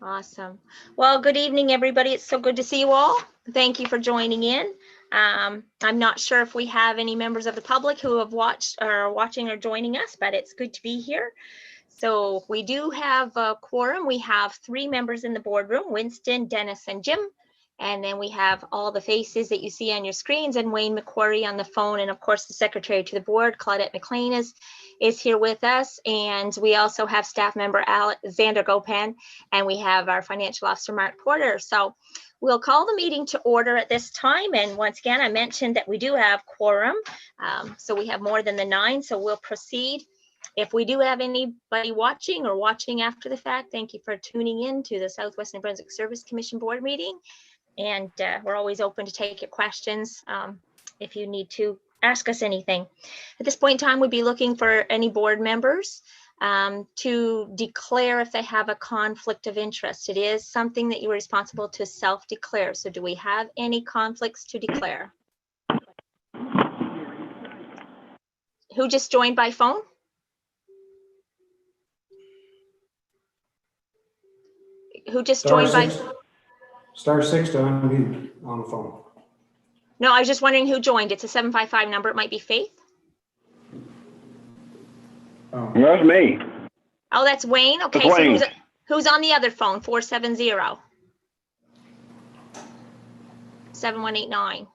Awesome. Well, good evening, everybody. It's so good to see you all. Thank you for joining in. I'm not sure if we have any members of the public who have watched or are watching or joining us, but it's good to be here. So we do have a quorum. We have 3 members in the boardroom, Winston, Dennis, and Jim. And then we have all the faces that you see on your screens and Wayne McQuarrie on the phone. And of course, the secretary to the board, Claudette McLean, is here with us. And we also have staff member Alexander Gopan, and we have our financial officer, Mark Porter. So we'll call the meeting to order at this time. And once again, I mentioned that we do have quorum. So we have more than the 9, so we'll proceed. If we do have anybody watching or watching after the fact, thank you for tuning in to the Southwest New Brunswick Service Commission Board meeting. And we're always open to take your questions if you need to ask us anything. At this point in time, we'd be looking for any board members to declare if they have a conflict of interest. It is something that you're responsible to self-declare. So do we have any conflicts to declare? Who just joined by phone? Who just joined by? Star 6 to unmute on the phone. No, I was just wondering who joined. It's a 755 number. It might be Faith. Oh. That's me. Oh, that's Wayne. Okay, that's Wayne. So who's on the other phone? 470 7189.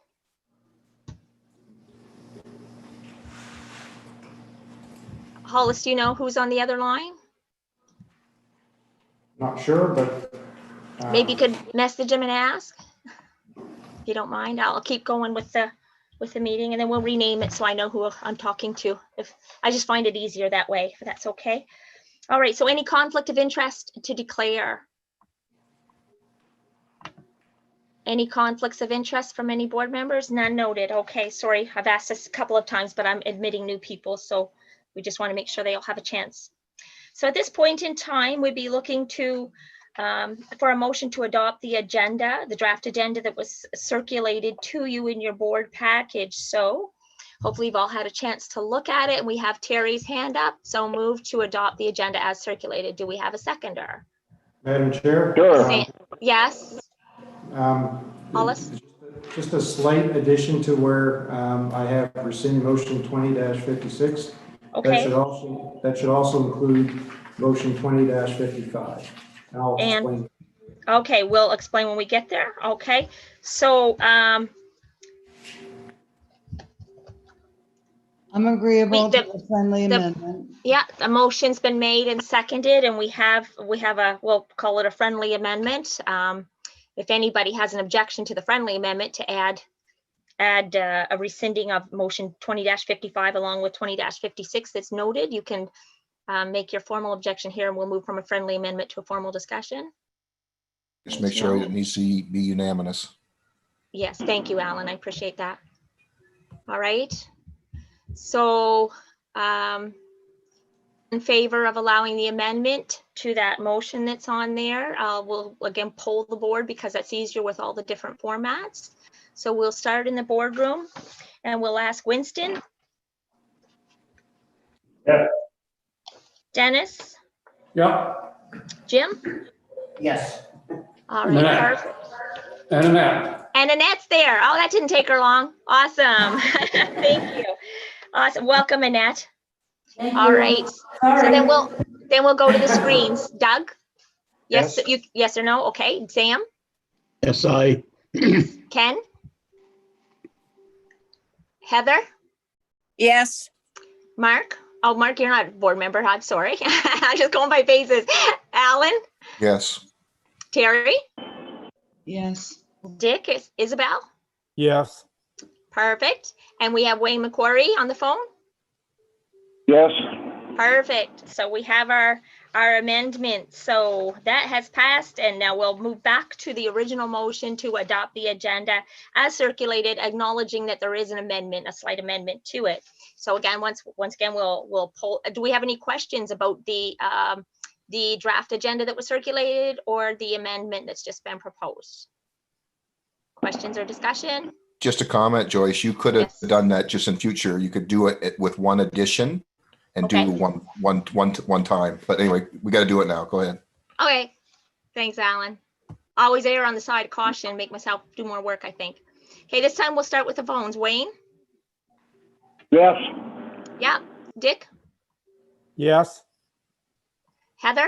Hollis, do you know who's on the other line? Not sure, but maybe you could message him and ask, if you don't mind. I'll keep going with the meeting, and then we'll rename it so I know who I'm talking to. If I just find it easier that way, if that's okay. All right, so any conflict of interest to declare? Any conflicts of interest from any board members? None noted. Okay, sorry, I've asked this a couple of times, but I'm admitting new people, so we just want to make sure they all have a chance. So at this point in time, we'd be looking to for a motion to adopt the agenda, the draft agenda that was circulated to you in your board package. So hopefully you've all had a chance to look at it. And we have Terry's hand up. So move to adopt the agenda as circulated. Do we have a seconder? Madam Chair? Sure. Yes. Hollis? Just a slight addition to where I have rescind motion 20-56. Okay. That should also include motion 20-55. I'll explain. Okay, we'll explain when we get there. Okay, so I'm agreeable to the friendly amendment. Yeah, a motion's been made and seconded, and we have we'll call it a friendly amendment. If anybody has an objection to the friendly amendment to add a rescinding of motion 20-55 along with 20-56 that's noted, you can make your formal objection here, and we'll move from a friendly amendment to a formal discussion. Just make sure it needs to be unanimous. Yes, thank you, Alan. I appreciate that. All right. So in favor of allowing the amendment to that motion that's on there, we'll again poll the board because that's easier with all the different formats. So we'll start in the boardroom and we'll ask Winston. Yeah. Dennis? Yeah. Jim? Yes. All right, perfect. And Annette. And Annette's there. Oh, that didn't take her long. Awesome. Thank you. Awesome. Welcome, Annette. All right. So then we'll go to the screens. Doug? Yes. Yes or no? Okay. Sam? Yes, I. Ken? Heather? Yes. Mark? Oh, Mark, you're not a board member. I'm sorry. I'm just going by faces. Alan? Yes. Terry? Yes. Dick? Isabel? Yes. Perfect. And we have Wayne McQuarrie on the phone? Yes. Perfect. So we have our amendment. So that has passed, and now we'll move back to the original motion to adopt the agenda as circulated, acknowledging that there is an amendment, a slight amendment to it. So again, once again, we'll poll. Do we have any questions about the draft agenda that was circulated or the amendment that's just been proposed? Questions or discussion? Just a comment, Joyce. You could have done that just in future. You could do it with one addition and do one time. But anyway, we got to do it now. Go ahead. Okay. Thanks, Alan. Always err on the side of caution, make myself do more work, I think. Okay, this time we'll start with the phones. Wayne? Yes. Yeah. Dick? Yes. Heather?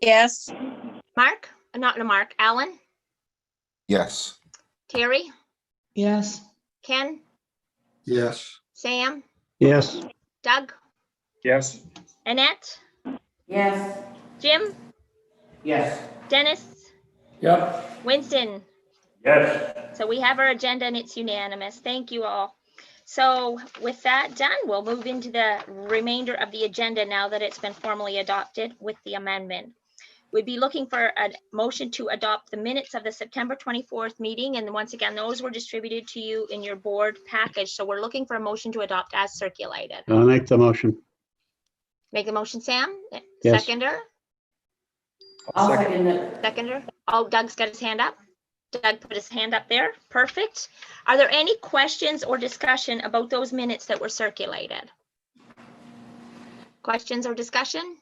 Yes. Mark? Not no Mark. Alan? Yes. Terry? yes, Ken? Yes. Sam? Yes. Doug? Yes. Annette? Yes. Jim? Yes. Dennis? Yep. Winston? Yes. So we have our agenda and it's unanimous. Thank you all. So with that done, we'll move into the remainder of the agenda now that it's been formally adopted with the amendment. We'd be looking for a motion to adopt the minutes of the September 24th meeting. And once again, those were distributed to you in your board package. So we're looking for a motion to adopt as circulated. I'll make the motion. Make the motion, Sam? Yes. Seconder? I'll second it. Seconder? Oh, Doug's got his hand up. Doug put his hand up there. Perfect. Are there any questions or discussion about those minutes that were circulated? Questions or discussion?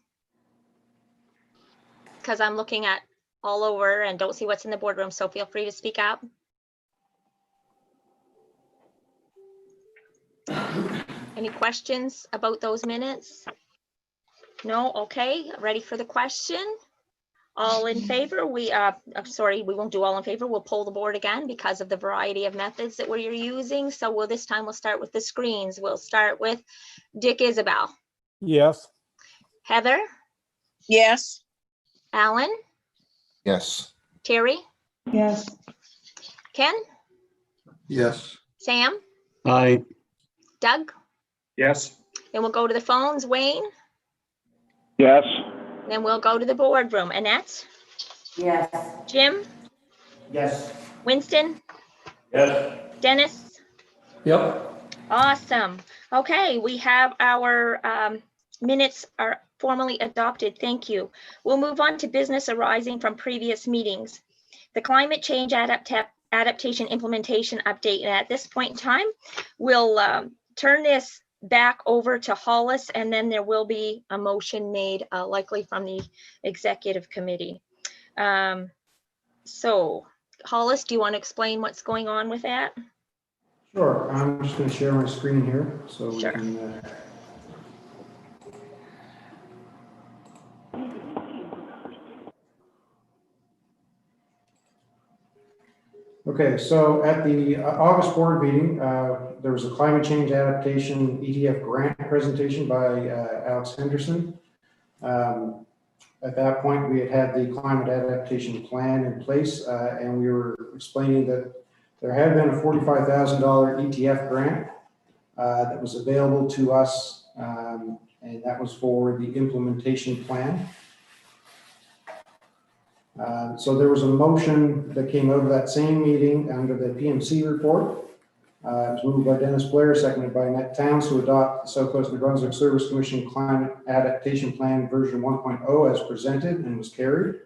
Because I'm looking at all over and don't see what's in the boardroom, so feel free to speak up. Any questions about those minutes? No? Okay, ready for the question? All in favor? Sorry, we won't do all in favor. We'll poll the board again because of the variety of methods that we're using. So this time we'll start with the screens. We'll start with Dick Isabel. Yes. Heather? Yes. Alan? Yes. Terry? yes, Ken? Yes. Sam? Aye. Doug? Yes. Then we'll go to the phones. Wayne? Yes. Then we'll go to the boardroom. Annette? Yes. Jim? Yes. Winston? Yes. Dennis? Yep. Awesome. Okay, we have our minutes are formally adopted. Thank you. We'll move on to business arising from previous meetings. The climate change adaptation implementation update. And at this point in time, we'll turn this back over to Hollis, and then there will be a motion made likely from the executive committee. So Hollis, do you want to explain what's going on with that? Sure, I'm just going to share my screen here so we Sure. can. Okay, so at the August board meeting, there was a climate change adaptation ETF grant presentation by Alex Henderson. At that point, we had the climate adaptation plan in place, and we were explaining that there had been a $45,000 ETF grant that was available to us, and that was for the implementation plan. So there was a motion that came out of that same meeting under the PMC report. It was moved by Dennis Blair, seconded by Annette Towns, to adopt the Southwest New Brunswick Service Commission Climate Adaptation Plan version 1.0 as presented and was carried.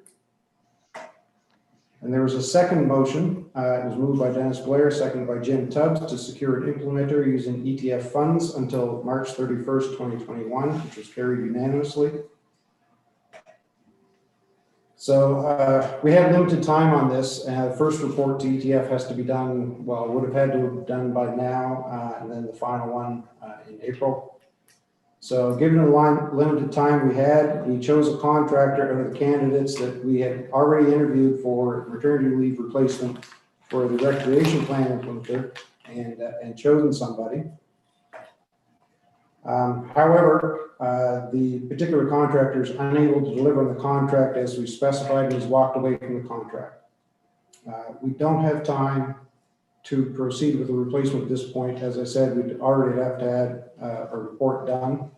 And there was a second motion. It was moved by Dennis Blair, seconded by Jim Tubbs, to secure an implementer using ETF funds until March 31st, 2021, which was carried unanimously. So we have limited time on this. The first report to ETF has to be done, well, would have had to have done by now, and then the final one in April. So given the limited time we had, we chose a contractor out of the candidates that we had already interviewed for maternity leave replacement for the recreation plan implementer, and chosen somebody. However, the particular contractor is unable to deliver on the contract as we specified, and he's walked away from the contract. We don't have time to proceed with the replacement at this point. As I said, we'd already have to have a report done.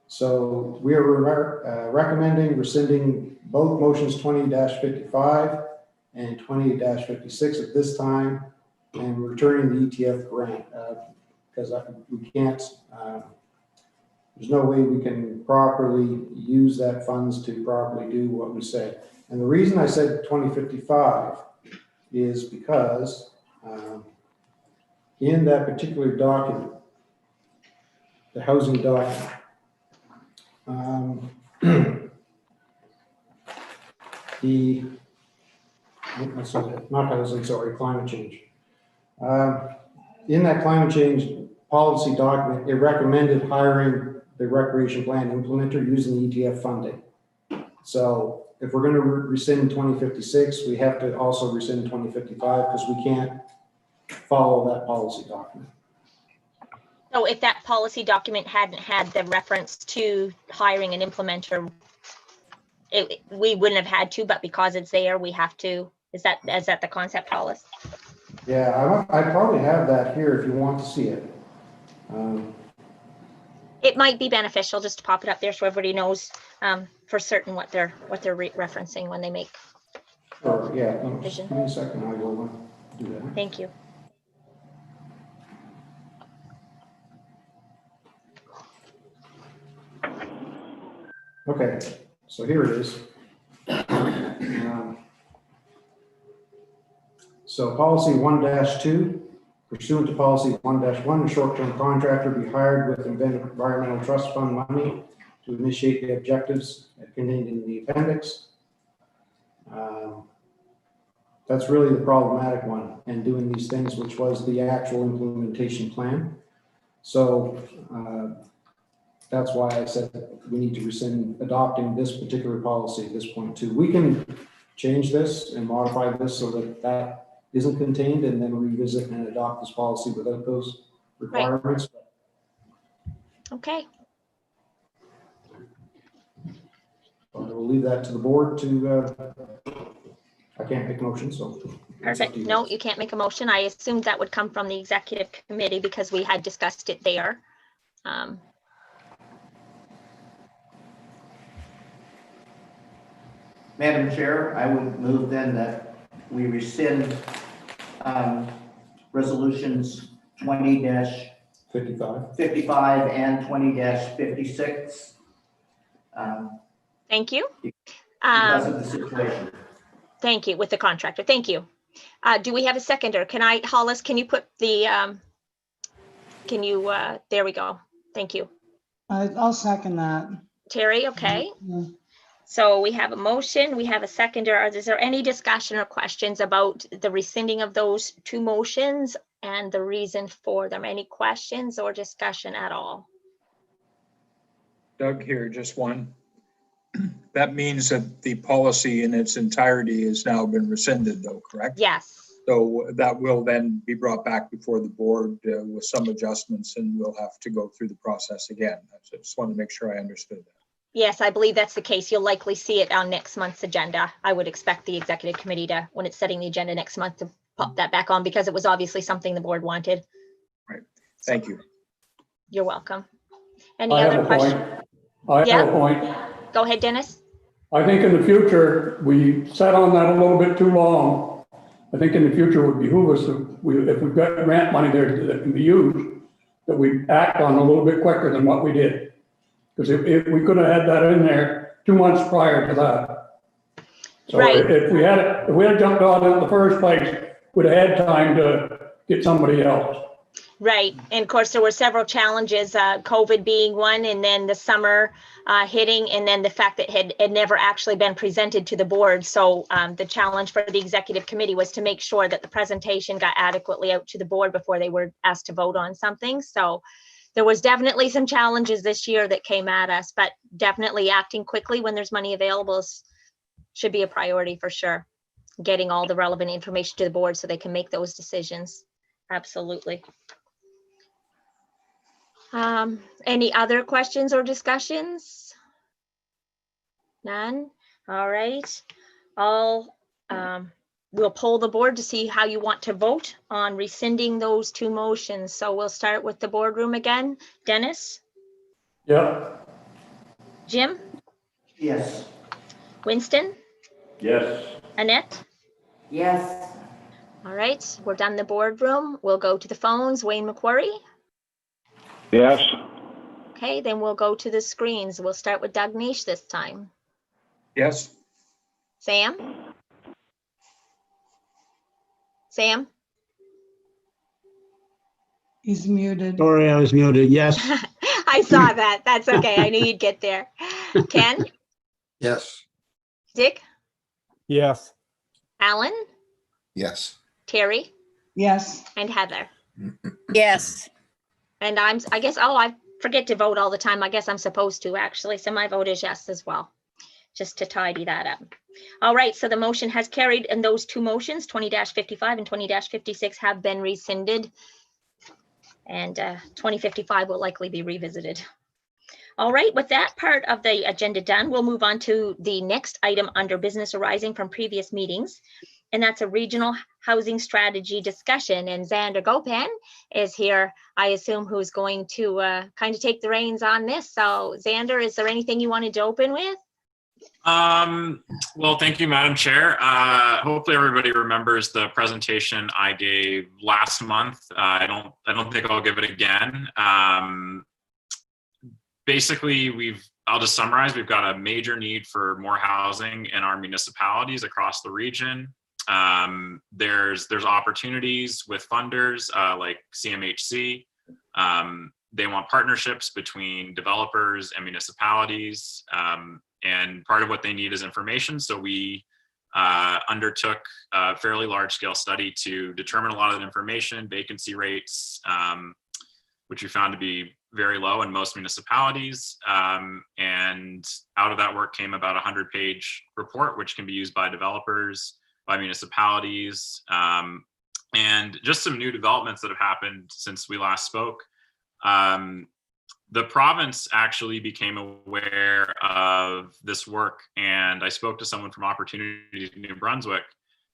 So we are recommending rescinding both motions 20-55 and 20-56 at this time, and returning the ETF grant because we can't. There's no way we can properly use that funds to properly do what we said. And the reason I said 2055 is because in that particular document, the housing document, the, not housing, sorry, climate change. In that climate change policy document, it recommended hiring the recreation plan implementer using ETF funding. So if we're going to rescind 2056, we have to also rescind 2055 because we can't follow that policy document. So if that policy document hadn't had the reference to hiring an implementer, we wouldn't have had to, but because it's there, we have to. Is that the concept, Hollis? Yeah, I probably have that here if you want to see it. It might be beneficial just to pop it up there so everybody knows for certain what they're referencing when they make. Sure, yeah, Vision. give me a second, I will do that. Thank you. Okay, so here it is. So policy 1-2, pursuant to policy 1-1, a short-term contractor be hired with environmental trust fund money to initiate the objectives contained in the appendix. That's really the problematic one, and doing these things, which was the actual implementation plan. So that's why I said we need to rescind adopting this particular policy at this point too. We can change this and modify this so that that isn't contained and then revisit and adopt this policy without those requirements. Okay. I will leave that to the board to, I can't make a motion, so. Perfect. No, you can't make a motion. I assumed that would come from the executive committee because we had discussed it there. Madam Chair, I would move then that we rescind resolutions 20-55 and 20-56 Thank you. because of the situation. Thank you, with the contractor. Thank you. Do we have a seconder? Hollis, can you put the, there we go. Thank you. I'll second that. Terry, okay. Yeah. So we have a motion, we have a seconder. Is there any discussion or questions about the rescinding of those two motions and the reason for them? Any questions or discussion at all? Doug here, just one. That means that the policy in its entirety has now been rescinded though, correct? Yes. So that will then be brought back before the board with some adjustments, and we'll have to go through the process again. I just wanted to make sure I understood that. Yes, I believe that's the case. You'll likely see it on next month's agenda. I would expect the executive committee to, when it's setting the agenda next month, to pop that back on because it was obviously something the board wanted. Right. Thank you. You're welcome. Any I have other a point. questions? I Yeah. have a point. Go ahead, Dennis. I think in the future, we sat on that a little bit too long. I think in the future would behoove us, if we've got grant money there that can be used, that we act on a little bit quicker than what we did. Because if we could have had that in there 2 months prior to that. So Right. if we had jumped on it in the first place, we'd have had time to get somebody else. Right. And of course, there were several challenges, COVID being one, and then the summer hitting, and then the fact that it had never actually been presented to the board. So the challenge for the executive committee was to make sure that the presentation got adequately out to the board before they were asked to vote on something. So there was definitely some challenges this year that came at us, but definitely acting quickly when there's money available should be a priority for sure. Getting all the relevant information to the board so they can make those decisions. Absolutely. Any other questions or discussions? None? All right. We'll poll the board to see how you want to vote on rescinding those two motions. So we'll start with the boardroom again. Dennis? Yeah. Jim? Yes. Winston? Yes. Annette? Yes. All right, we're done the boardroom. We'll go to the phones. Wayne McQuarrie? Yes. Okay, then we'll go to the screens. We'll start with Doug Nish this time. Yes. Sam? Sam? He's muted. Sorry, I was muted. Yes. I saw that. That's okay. I knew you'd get there. Ken? Yes. Dick? Yes. Alan, Yes. Terry, Yes, and Heather. yes, And I guess, oh, I forget to vote all the time. I guess I'm supposed to actually. So my vote is yes as well, just to tidy that up. All right, so the motion has carried, and those two motions, 20-55 and 20-56, have been rescinded. And 2055 will likely be revisited. All right, with that part of the agenda done, we'll move on to the next item under business arising from previous meetings. And that's a regional housing strategy discussion. And Xander Gopan is here, I assume, who's going to kind of take the reins on this. So Xander, is there anything you wanted to open with? Well, thank you, Madam Chair. Hopefully everybody remembers the presentation I gave last month. I don't think I'll give it again. Basically, I'll just summarize. We've got a major need for more housing in our municipalities across the region. There's opportunities with funders like CMHC. They want partnerships between developers and municipalities. And part of what they need is information. So we undertook a fairly large scale study to determine a lot of that information, vacancy rates, which we found to be very low in most municipalities. And out of that work came about a 100-page report, which can be used by developers, by municipalities, and just some new developments that have happened since we last spoke. The province actually became aware of this work, and I spoke to someone from Opportunities New Brunswick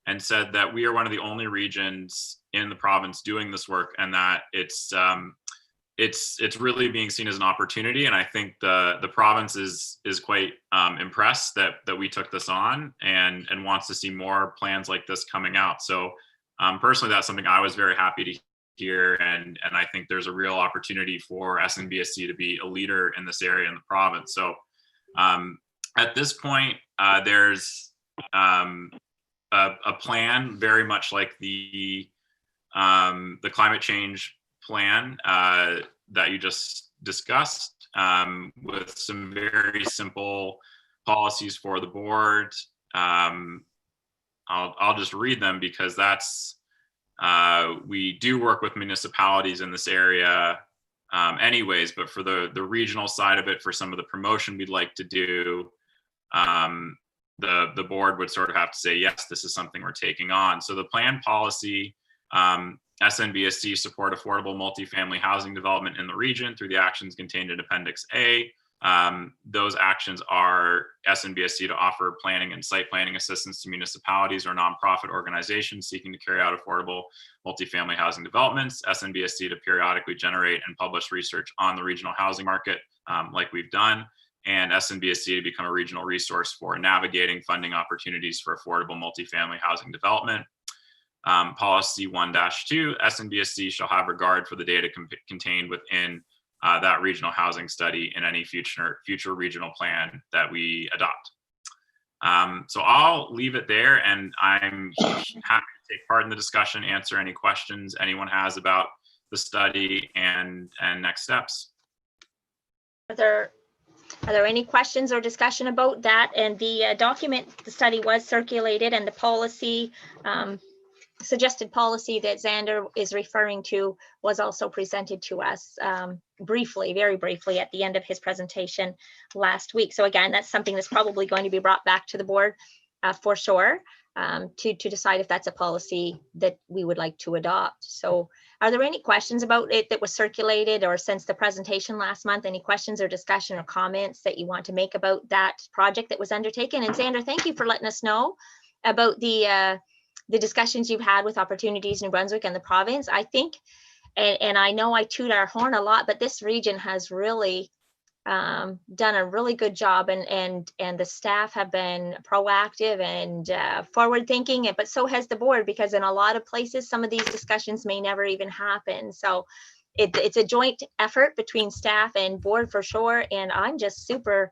and said that we are one of the only regions in the province doing this work, and that it's really being seen as an opportunity. And I think the province is quite impressed that we took this on and wants to see more plans like this coming out. So personally, that's something I was very happy to hear, and I think there's a real opportunity for SNBSC to be a leader in this area in the province. So at this point, there's a plan very much like the climate change plan that you just discussed, with some very simple policies for the board. I'll just read them because that's we do work with municipalities in this area anyways, but for the regional side of it, for some of the promotion we'd like to do, the board would sort of have to say, yes, this is something we're taking on. So the plan policy, SNBSC support affordable multifamily housing development in the region through the actions contained in Appendix A. Those actions are SNBSC to offer planning and site planning assistance to municipalities or nonprofit organizations seeking to carry out affordable multifamily housing developments. SNBSC to periodically generate and publish research on the regional housing market, like we've done, and SNBSC to become a regional resource for navigating funding opportunities for affordable multifamily housing development. Policy 1-2, SNBSC shall have regard for the data contained within that regional housing study in any future regional plan that we adopt. So I'll leave it there, and I'm happy to take part in the discussion, answer any questions anyone has about the study and next steps. Are there any questions or discussion about that? And the document, the study was circulated, and the policy, suggested policy that Xander is referring to was also presented to us briefly, very briefly, at the end of his presentation last week. So again, that's something that's probably going to be brought back to the board for sure, to decide if that's a policy that we would like to adopt. So are there any questions about it that was circulated, or since the presentation last month, any questions or discussion or comments that you want to make about that project that was undertaken? And Xander, thank you for letting us know about the discussions you've had with Opportunities New Brunswick and the province. I think, and I know I toot our horn a lot, but this region has really done a really good job, and the staff have been proactive and forward thinking, but so has the board, because in a lot of places, some of these discussions may never even happen. So it's a joint effort between staff and board for sure. And I'm just super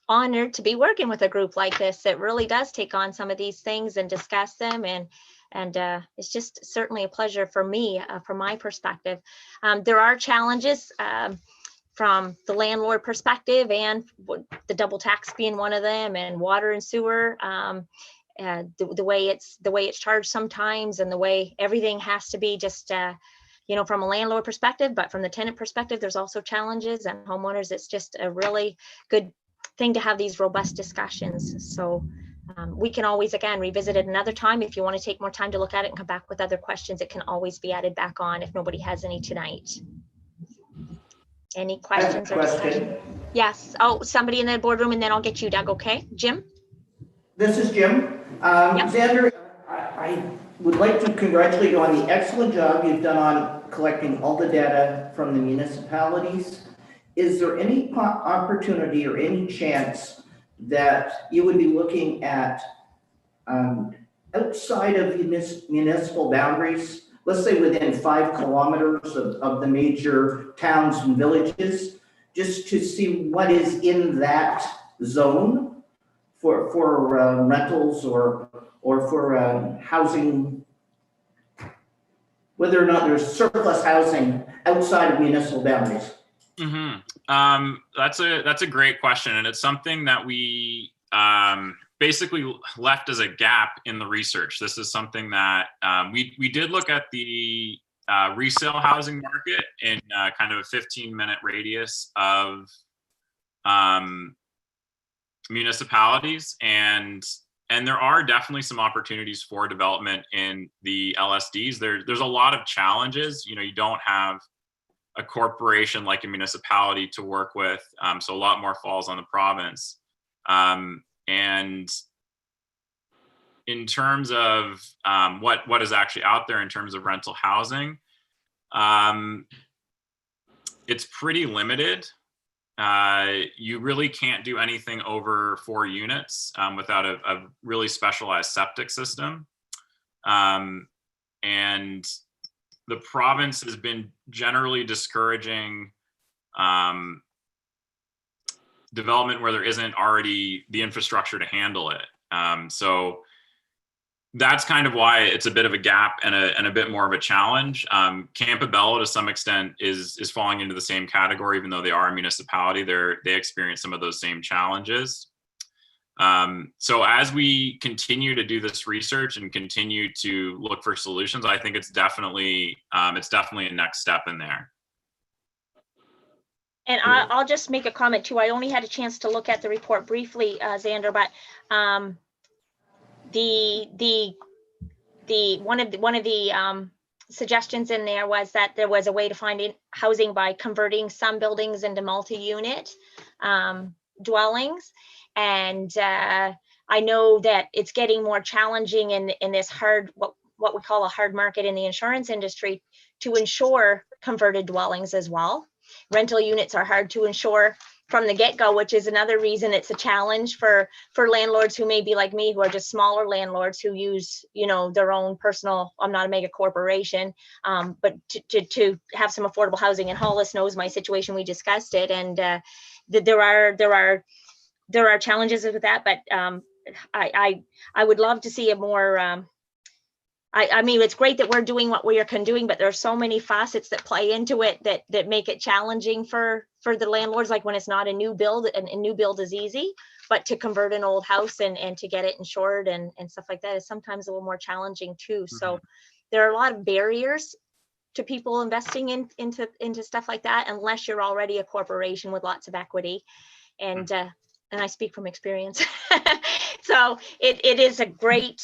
honored to be working with a group like this that really does take on some of these things and discuss them, and it's just certainly a pleasure for me, from my perspective. There are challenges from the landlord perspective, and the double tax being one of them, and water and sewer, the way it's charged sometimes, and the way everything has to be just, from a landlord perspective, but from the tenant perspective, there's also challenges, and homeowners, it's just a really good thing to have these robust discussions. So we can always, again, revisit it another time. If you want to take more time to look at it and come back with other questions, it can always be added back on if nobody has any tonight. Any questions or discussion? Yes. Oh, somebody in the boardroom, and then I'll get you, Doug. Okay, Jim? This is Jim. Xander, I would like to congratulate you on the excellent job you've done on collecting all the data from the municipalities. Is there any opportunity or any chance that you would be looking at outside of municipal boundaries, let's say within 5 kilometers of the major towns and villages, just to see what is in that zone for rentals or for housing, whether or not there's surplus housing outside of municipal boundaries? That's a great question, and it's something that we basically left as a gap in the research. This is something that we did look at the resale housing market in kind of a 15-minute radius of municipalities, and there are definitely some opportunities for development in the LSDs. There's a lot of challenges. You don't have a corporation like a municipality to work with, so a lot more falls on the province. And in terms of what is actually out there in terms of rental housing, it's pretty limited. You really can't do anything over 4 units without a really specialized septic system. And the province has been generally discouraging development where there isn't already the infrastructure to handle it. So that's kind of why it's a bit of a gap and a bit more of a challenge. Campobello, to some extent, is falling into the same category, even though they are a municipality. They experience some of those same challenges. So as we continue to do this research and continue to look for solutions, I think it's definitely a next step in there. And I'll just make a comment too. I only had a chance to look at the report briefly, Xander, but one of the suggestions in there was that there was a way to find housing by converting some buildings into multi-unit dwellings. And I know that it's getting more challenging in this hard, what we call a hard market in the insurance industry, to insure converted dwellings as well. Rental units are hard to insure from the get-go, which is another reason it's a challenge for landlords who may be like me, who are just smaller landlords who use, their own personal, I'm not a mega corporation, but to have some affordable housing. And Hollis knows my situation, we discussed it, and there are challenges with that, but I would love to see a more, I mean, it's great that we're doing what we are doing, but there's so many facets that play into it that make it challenging for the landlords. Like when it's not a new build, and a new build is easy, but to convert an old house and to get it insured and stuff like that is sometimes a little more challenging too. Mm-hmm. So there are a lot of barriers to people investing into stuff like that, unless you're already a corporation with lots of equity. And I speak from experience. So it is a great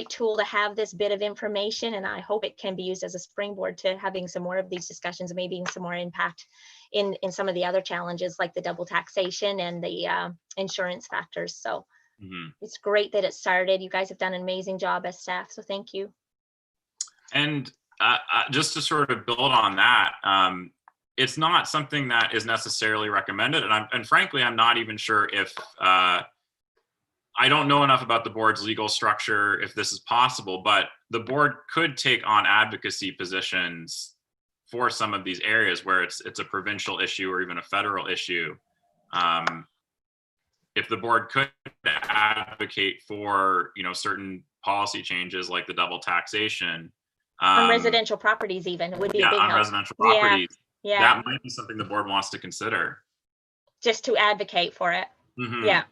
tool to have this bit of information, and I hope it can be used as a springboard to having some more of these discussions and maybe some more impact in some of the other challenges like the double taxation and the insurance factors. So It's great that it started. You guys have done an amazing job as staff, so thank you. And just to sort of build on that, it's not something that is necessarily recommended, and frankly, I'm not even sure if I don't know enough about the board's legal structure if this is possible, but the board could take on advocacy positions for some of these areas where it's a provincial issue or even a federal issue. If the board could advocate for certain policy changes like the double taxation on residential properties, even, it would be a big on help. residential properties. Yeah, That might be something the board wants to consider. just to advocate for it. Mhm. Yeah.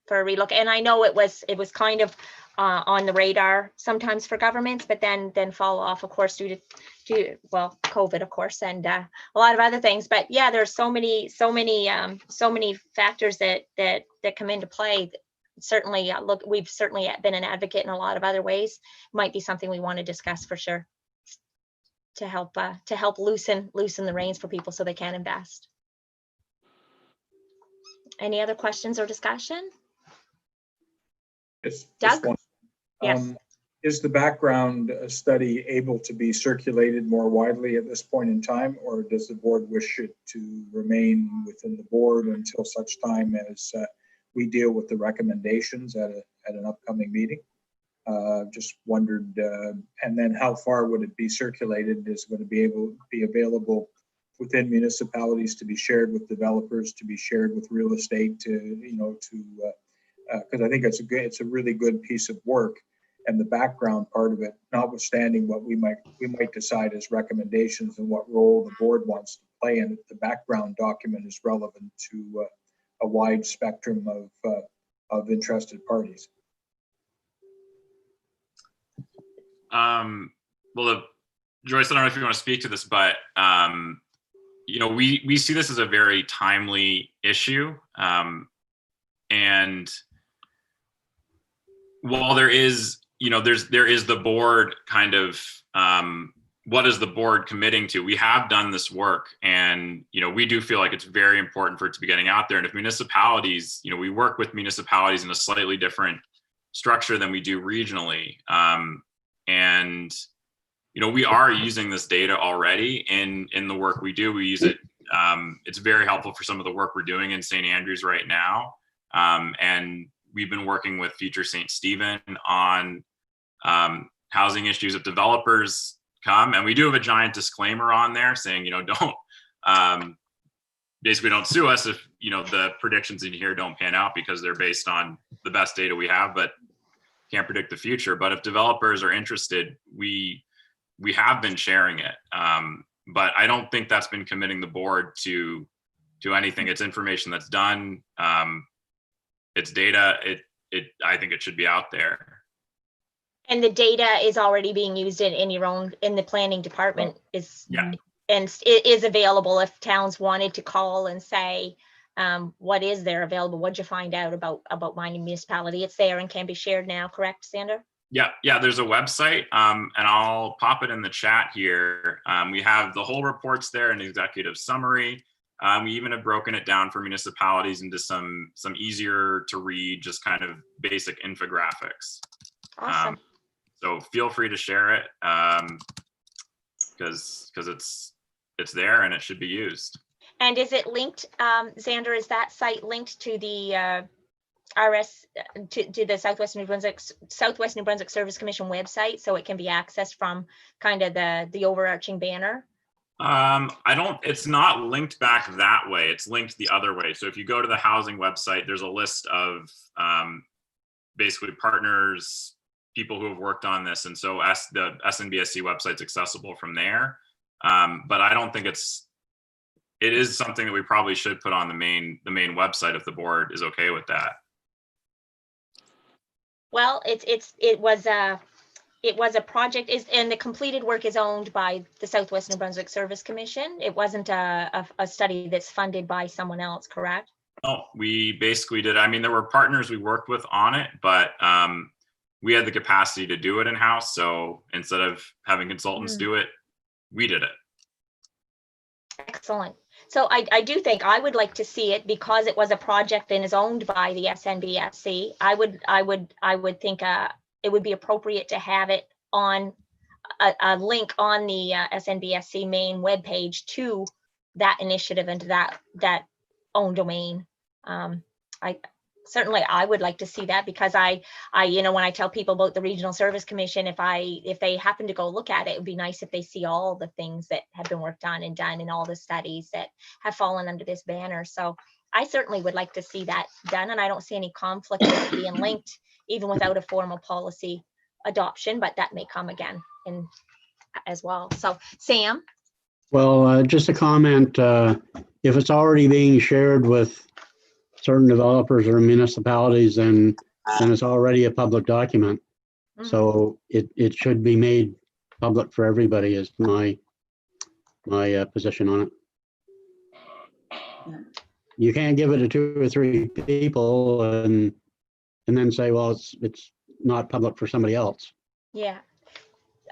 For a relook. And I know it was kind of on the radar sometimes for governments, but then fall off, of course, due to well, COVID, of course, and a lot of other things. But yeah, there's so many factors that come into play. Certainly, look, we've certainly been an advocate in a lot of other ways. Might be something we want to discuss for sure to help loosen the reins for people so they can invest. Any other questions or discussion? Just Doug? one. Yes. Is the background study able to be circulated more widely at this point in time, or does the board wish it to remain within the board until such time as we deal with the recommendations at an upcoming meeting? Just wondered, and then how far would it be circulated? Is it going to be available within municipalities to be shared with developers, to be shared with real estate, because I think it's a really good piece of work, and the background part of it, notwithstanding what we might decide as recommendations and what role the board wants to play in it, the background document is relevant to a wide spectrum of interested parties. Well, Joyce, I don't know if you want to speak to this, but we see this as a very timely issue, and while there is the board kind of what is the board committing to? We have done this work, and we do feel like it's very important for it to be getting out there. And if municipalities, we work with municipalities in a slightly different structure than we do regionally, and we are using this data already in the work we do. We use it. It's very helpful for some of the work we're doing in St. Andrews right now, and we've been working with Future St. Stephen on housing issues if developers come, and we do have a giant disclaimer on there saying, don't basically don't sue us if the predictions in here don't pan out, because they're based on the best data we have, but can't predict the future. But if developers are interested, we have been sharing it, but I don't think that's been committing the board to anything. It's information that's done. It's data. I think it should be out there. And the data is already being used in the planning department and it is available if towns wanted to call and say, what is there available? What'd you find out about my municipality? It's there and can be shared now, correct, Sander? Yeah, there's a website, and I'll pop it in the chat here. We have the whole reports there, an executive summary. We even have broken it down for municipalities into some easier to read, just kind of basic infographics. Awesome. So feel free to share it, because it's there and it should be used. And is it linked, Xander, is that site linked to the to the Southwest New Brunswick Service Commission website, so it can be accessed from kind of the overarching banner? It's not linked back that way. It's linked the other way. So if you go to the housing website, there's a list of basically partners, people who have worked on this. And so the SNBSC website's accessible from there. But I don't think it is something that we probably should put on the main website if the board is okay with that. Well, it was a project, and the completed work is owned by the Southwest New Brunswick Service Commission. It wasn't a study that's funded by someone else, correct? No, we basically did. I mean, there were partners we worked with on it, but we had the capacity to do it in-house. So instead of having consultants do it, we did it. Excellent. So I do think I would like to see it, because it was a project and is owned by the SNBSC. I would think it would be appropriate to have it on a link on the SNBSC main webpage to that initiative and to that own domain. I would like to see that, because I when I tell people about the Regional Service Commission, if they happen to go look at it, it would be nice if they see all the things that have been worked on and done, and all the studies that have fallen under this banner. So I certainly would like to see that done, and I don't see any conflict with it being linked, even without a formal policy adoption, but that may come again as well. So Sam? Well, just a comment, if it's already being shared with certain developers or municipalities, then it's already a public document. So it should be made public for everybody is my position on it. You can't give it to 2 or 3 people and then say, well, it's not public for somebody else. Yeah.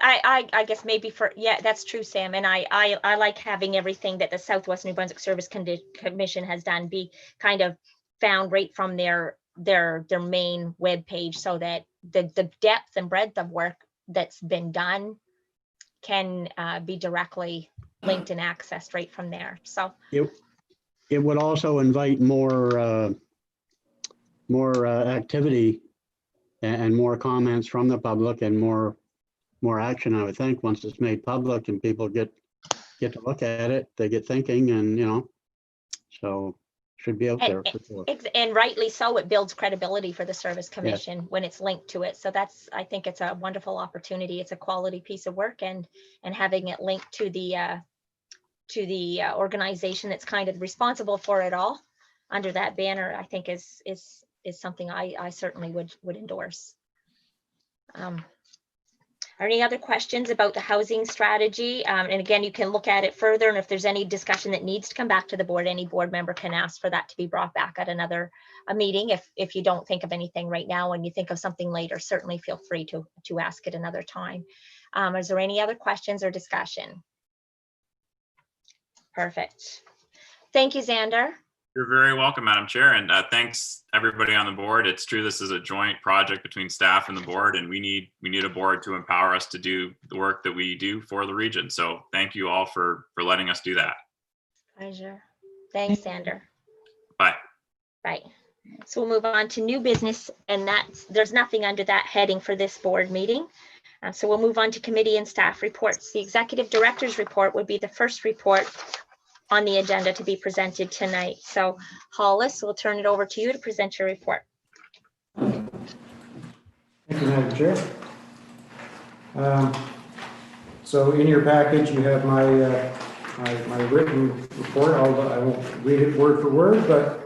I guess maybe yeah, that's true, Sam. And I like having everything that the Southwest New Brunswick Service Commission has done be kind of found right from their main webpage, so that the depth and breadth of work that's been done can be directly linked and accessed right from there. So it would also invite more activity and more comments from the public and more action, I would think, once it's made public and people get to look at it, they get thinking, and so should be out there for sure. And rightly so, it builds credibility for the Service Commission when it's linked to it. So I think it's a wonderful opportunity. It's a quality piece of work, and having it linked to the organization that's kind of responsible for it all under that banner, I think is something I certainly would endorse. Are any other questions about the housing strategy? And again, you can look at it further, and if there's any discussion that needs to come back to the board, any board member can ask for that to be brought back at a meeting. If you don't think of anything right now and you think of something later, certainly feel free to ask it another time. Is there any other questions or discussion? Perfect. Thank you, Xander. You're very welcome, Madam Chair, and thanks everybody on the board. It's true, this is a joint project between staff and the board, and we need a board to empower us to do the work that we do for the region. So thank you all for letting us do that. Pleasure. Thanks, Xander. Bye. Bye. So we'll move on to new business, and there's nothing under that heading for this board meeting. So we'll move on to committee and staff reports. The executive director's report would be the first report on the agenda to be presented tonight. So Hollis, we'll turn it over to you to present your report. Thank you, Madam Chair. So in your package, you have my written report. I won't read it word for word, but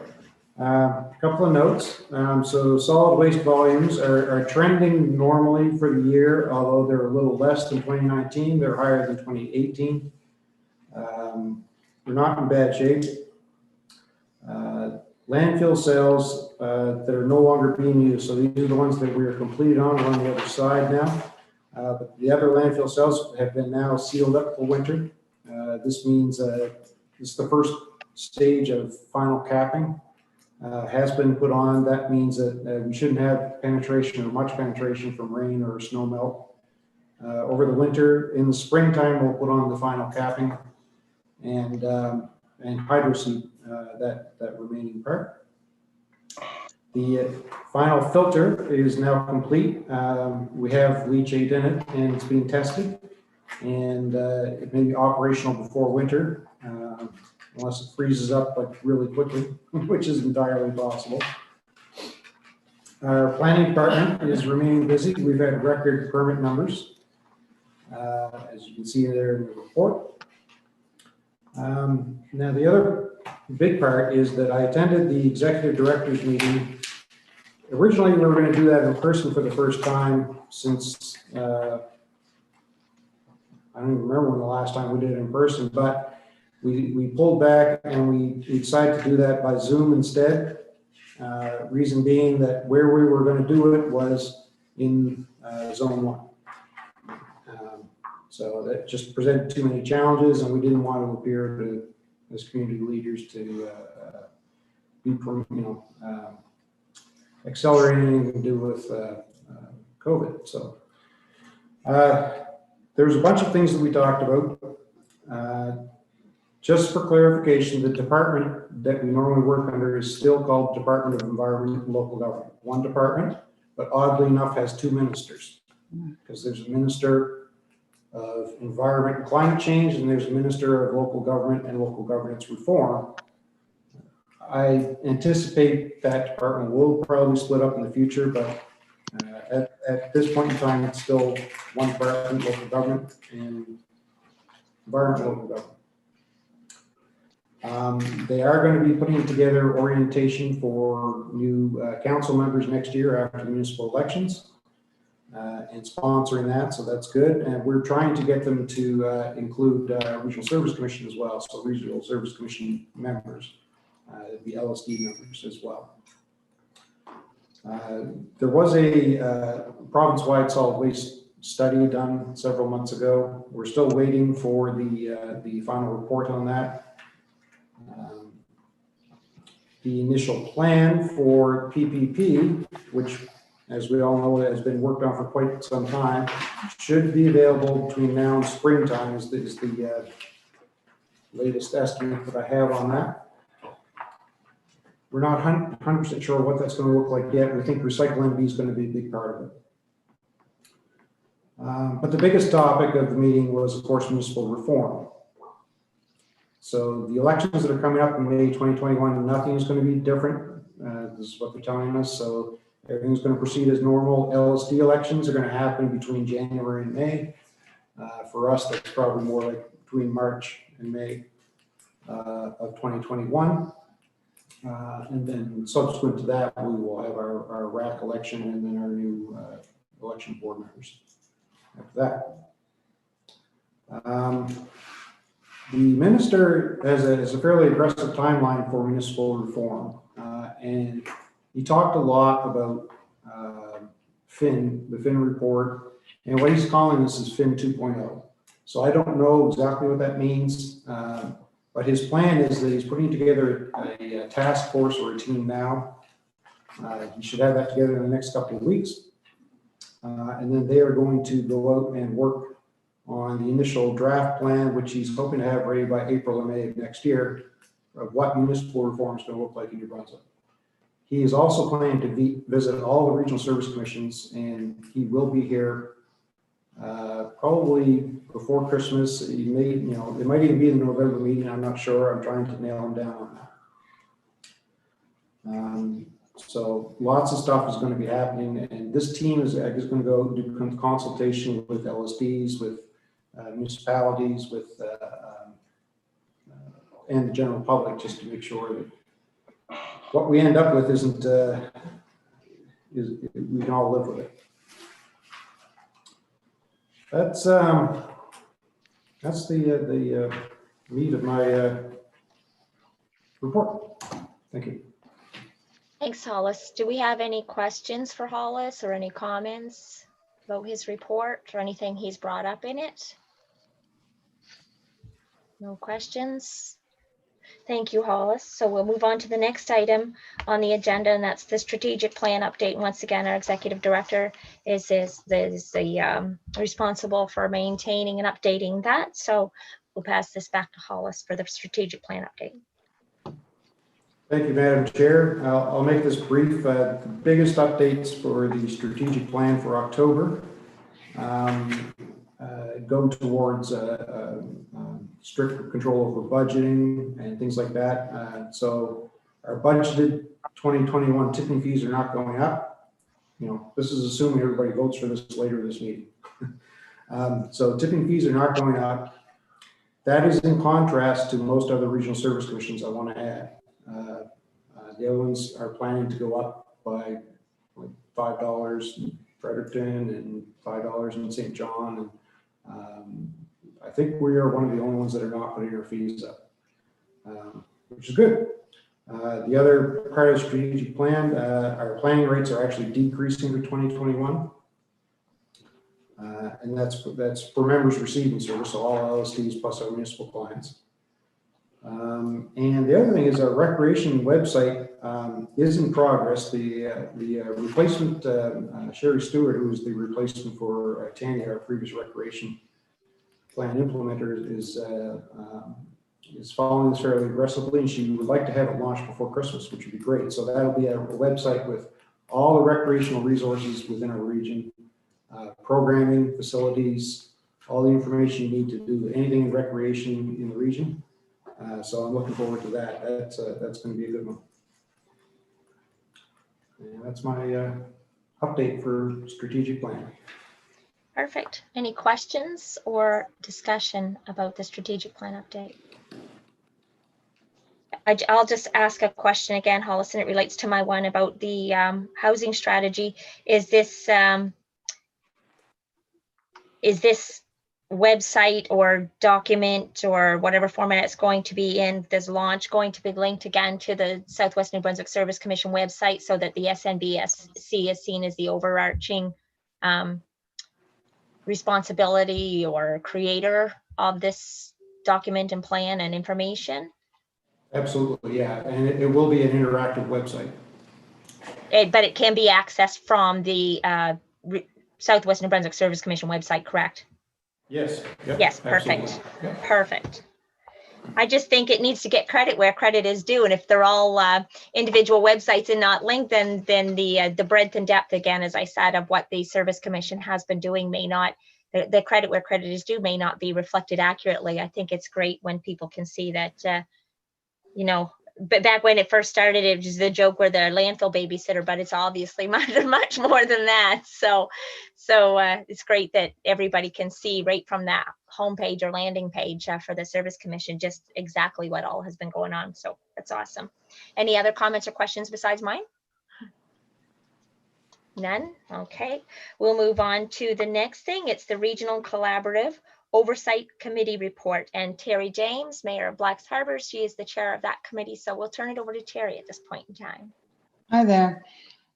a couple of notes. So solid waste volumes are trending normally for the year, although they're a little less than 2019. They're higher than 2018. We're not in bad shape. Landfill sales that are no longer being used. So these are the ones that we are completed on. We're on the other side now. But the other landfill sales have been now sealed up for winter. This means this is the first stage of final capping has been put on. That means that we shouldn't have penetration or much penetration from rain or snow melt over the winter. In the springtime, we'll put on the final capping and hydroseed that remaining part. The final filter is now complete. We have leachate in it, and it's being tested, and it may be operational before winter, unless it freezes up like really quickly, which is entirely possible. Our planning department is remaining busy. We've had record permit numbers, as you can see there in the report. Now, the other big part is that I attended the executive directors meeting. Originally, we were going to do that in person for the first time since, I don't even remember when the last time we did it in person, but we pulled back and we decided to do that by Zoom instead. Reason being that where we were going to do it was in Zone 1. So that just presented too many challenges, and we didn't want to appear to, as community leaders, to be, accelerating anything to do with COVID. So there's a bunch of things that we talked about. Just for clarification, the department that we normally work under is still called Department of Environment and Local Government. One department, but oddly enough has 2 ministers, because there's a minister of Environment and Climate Change, and there's a Minister of Local Government and Local Governance Reform. I anticipate that department will probably split up in the future, but at this point in time, it's still one department, local government, and environment, local government. They are going to be putting together orientation for new council members next year after the municipal elections and sponsoring that, so that's good. And we're trying to get them to include Regional Service Commission as well, so Regional Service Commission members, the LSD members as well. There was a province-wide solid waste study done several months ago. We're still waiting for the final report on that. The initial plan for PPP, which, as we all know, has been worked on for quite some time, should be available between now and springtime is the latest estimate that I have on that. We're not 100% sure what that's going to look like yet. We think Recycle NB is going to be a big part of it. But the biggest topic of the meeting was, of course, municipal reform. So the elections that are coming up in May 2021, nothing is going to be different. This is what they're telling us. So everything's going to proceed as normal. LSD elections are going to happen between January and May. For us, that's probably more like between March and May of 2021. And then subsequent to that, we will have our RAC election and then our new election board members after that. The minister has a fairly aggressive timeline for municipal reform, and he talked a lot about the FIN report, and what he's calling this is FIN 2.0. So I don't know exactly what that means, but his plan is that he's putting together a task force or a team now. He should have that together in the next couple of weeks, and then they are going to go out and work on the initial draft plan, which he's hoping to have ready by April or May of next year, of what municipal reform is going to look like in New Brunswick. He is also planning to visit all the regional service commissions, and he will be here probably before Christmas. He may, it might even be the November meeting. I'm not sure. I'm trying to nail him down on that. So lots of stuff is going to be happening, and this team is going to go do consultation with LSDs, with municipalities, with and the general public, just to make sure that what we end up with isn't we can all live with it. That's the meat of my report. Thank you. Thanks, Hollis. Do we have any questions for Hollis or any comments about his report or anything he's brought up in it? No questions. Thank you, Hollis. So we'll move on to the next item on the agenda, and that's the strategic plan update. And once again, our executive director is responsible for maintaining and updating that. So we'll pass this back to Hollis for the strategic plan update. Thank you, Madam Chair. I'll make this brief. The biggest updates for the strategic plan for October go towards strict control over budgeting and things like that. So our budgeted 2021 tipping fees are not going up. This is assuming everybody votes for this later this meeting. So tipping fees are not going up. That is in contrast to most other regional service commissions I want to add. The other ones are planning to go up by like $5 in Fredericton and $5 in St. John. And I think we are one of the only ones that are not putting our fees up, which is good. The other part of the strategic plan, our planning rates are actually decreasing for 2021. And that's for members receiving service, so all LSDs plus our municipal clients. And the other thing is our recreation website is in progress. The replacement, Sherry Stewart, who was the replacement for Tanya, our previous recreation plan implementer, is following this fairly aggressively, and she would like to have it launched before Christmas, which would be great. So that'll be a website with all the recreational resources within our region, programming, facilities, all the information you need to do anything in recreation in the region. So I'm looking forward to that. That's going to be a good one. And that's my update for strategic plan. Perfect. Any questions or discussion about the strategic plan update? I'll just ask a question again, Hollis, and it relates to my one about the housing strategy. Is this website or document or whatever format it's going to be in, this launch going to be linked again to the Southwest New Brunswick Service Commission website so that the SNBSC is seen as the overarching responsibility or creator of this document and plan and information? Absolutely, yeah, and it will be an interactive website. But it can be accessed from the Southwest New Brunswick Service Commission website, correct? Yes. Yep, Yes, perfect. absolutely. Yep. Perfect. I just think it needs to get credit where credit is due, and if they're all individual websites and not linked, then the breadth and depth, again, as I said, of what the Service Commission has been doing may not, the credit where credit is due may not be reflected accurately. I think it's great when people can see that, but back when it first started, it was the joke where the landfill babysitter, but it's obviously much more than that. So it's great that everybody can see right from that homepage or landing page for the Service Commission just exactly what all has been going on. So that's awesome. Any other comments or questions besides mine? None? Okay. We'll move on to the next thing. It's the Regional Collaborative Oversight Committee report, and Terry James, Mayor of Blacks Harbor, she is the chair of that committee. So we'll turn it over to Terry at this point in time. Hi there.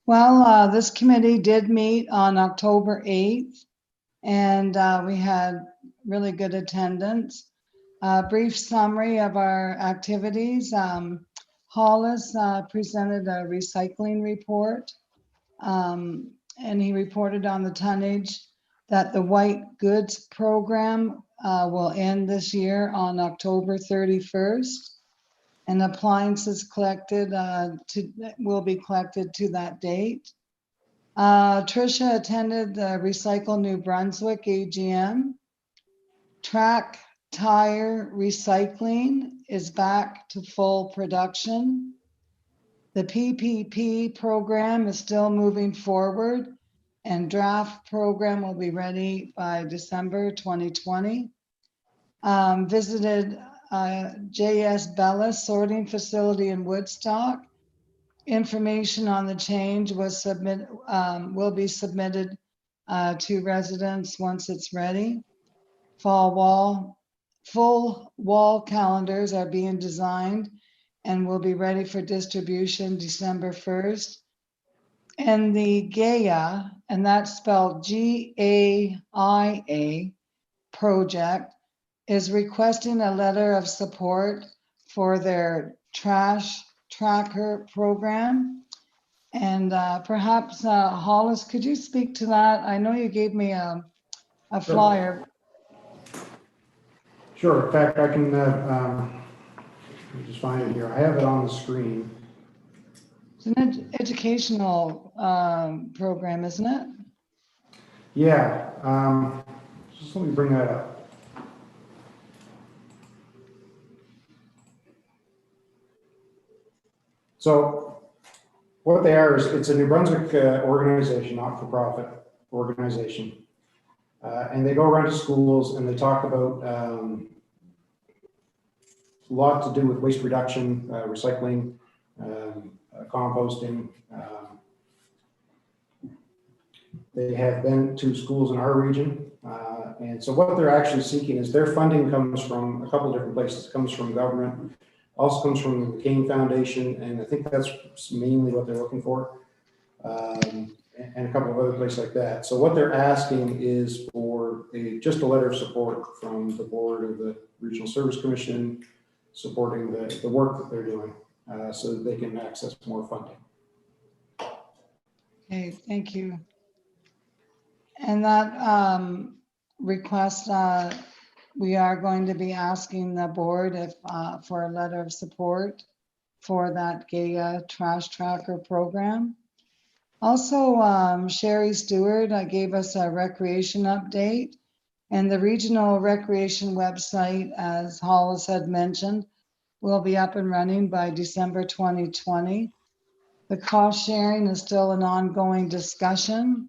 Well, this committee did meet on October 8th, and we had really good attendance. Brief summary of our activities. Hollis presented a recycling report, and he reported on the tonnage that the white goods program will end this year on October 31st, and appliances collected will be collected to that date. Tricia attended the Recycle New Brunswick AGM. Track tire recycling is back to full production. The PPP program is still moving forward, and draft program will be ready by December 2020. Visited JS Bellis sorting facility in Woodstock. Information on the change was will be submitted to residents once it's ready. Full wall calendars are being designed and will be ready for distribution December 1st. And the GAIA, and that's spelled GAIA project, is requesting a letter of support for their trash tracker program. And perhaps Hollis, could you speak to that? I know you gave me a flyer. Sure, in fact, I can, let me just find it here. I have it on the screen. It's an educational program, isn't it? Yeah, just let me bring that up. So what they are is it's a New Brunswick organization, not-for-profit organization. And they go around to schools and they talk about a lot to do with waste reduction, recycling, composting. They have been to schools in our region. And so what they're actually seeking is their funding comes from a couple of different places. It comes from government, also comes from the McCain Foundation, and I think that's mainly what they're looking for, and a couple of other places like that. So what they're asking is for just a letter of support from the board of the Regional Service Commission, supporting the work that they're doing, so that they can access more funding. Okay, thank you. And that request, we are going to be asking the board if for a letter of support for that GAIA trash tracker program. Also, Sherry Stewart gave us a recreation update, and the regional recreation website, as Hollis had mentioned, will be up and running by December 2020. The cost sharing is still an ongoing discussion.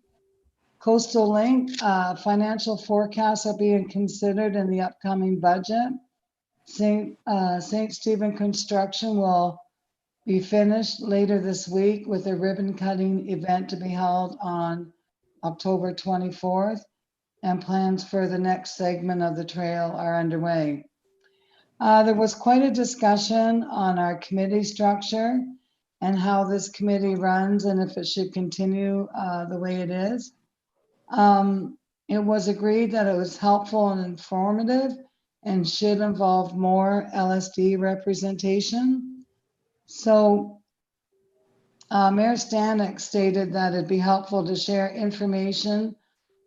Coastal Link financial forecasts are being considered in the upcoming budget. St. Stephen construction will be finished later this week with a ribbon cutting event to be held on October 24th, and plans for the next segment of the trail are underway. There was quite a discussion on our committee structure and how this committee runs and if it should continue the way it is. It was agreed that it was helpful and informative and should involve more LSD representation. So Mayor Stanek stated that it'd be helpful to share information